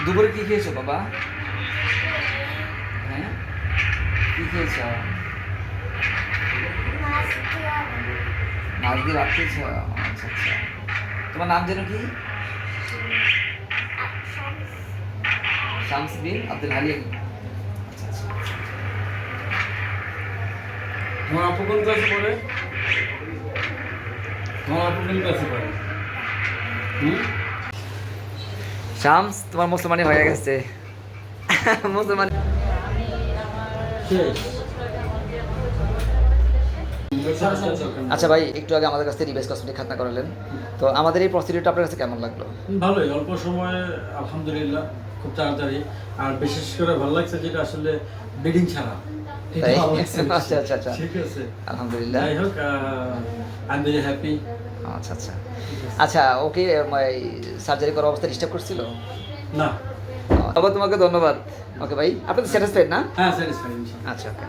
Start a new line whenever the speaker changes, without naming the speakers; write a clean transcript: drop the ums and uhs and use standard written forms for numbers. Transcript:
দুপুরে কি খেয়েছো বাবা? হ্যাঁ, কি খেয়েছো? মাছ দিয়ে ভাত খেয়েছো? আচ্ছা আচ্ছা। তোমার নাম যেন কি? শামস বিন আব্দুল হালিম। আচ্ছা আচ্ছা।
তোমার আপু কোন ক্লাসে পড়ে? তোমার আপু কোন ক্লাসে পড়ে?
শামস, তোমার মুসলমানি হয়ে গেছে। মুসলমান।
শেষ।
আচ্ছা ভাই, একটু আগে আমাদের কাছ থেকে রিভাইস কসমেটিক খাতনা করালেন, তো আমাদের এই প্রসিডিউরটা আপনার কাছে কেমন লাগলো?
ভালোই, অল্প সময়ে আলহামদুলিল্লাহ, খুব তাড়াতাড়ি। আর বিশেষ করে ভালো লাগছে যেটা আসলে ব্লিডিং ছাড়া। এটা
তাই?
ভালো লাগছে বেশি।
আচ্ছা আচ্ছা আচ্ছা,
ঠিক আছে,
আলহামদুলিল্লাহ।
যাই হোক, আই এম ভেরি হ্যাপি।
আচ্ছা আচ্ছা আচ্ছা। ওকে, সার্জারি করার অবস্থা ডিস্টার্ব করছিল?
না।
আবার তোমাকে ধন্যবাদ। ওকে ভাই, আপনি তো স্যাটিসফাইড না?
হ্যাঁ, স্যাটিসফাইড।
আচ্ছা ওকে।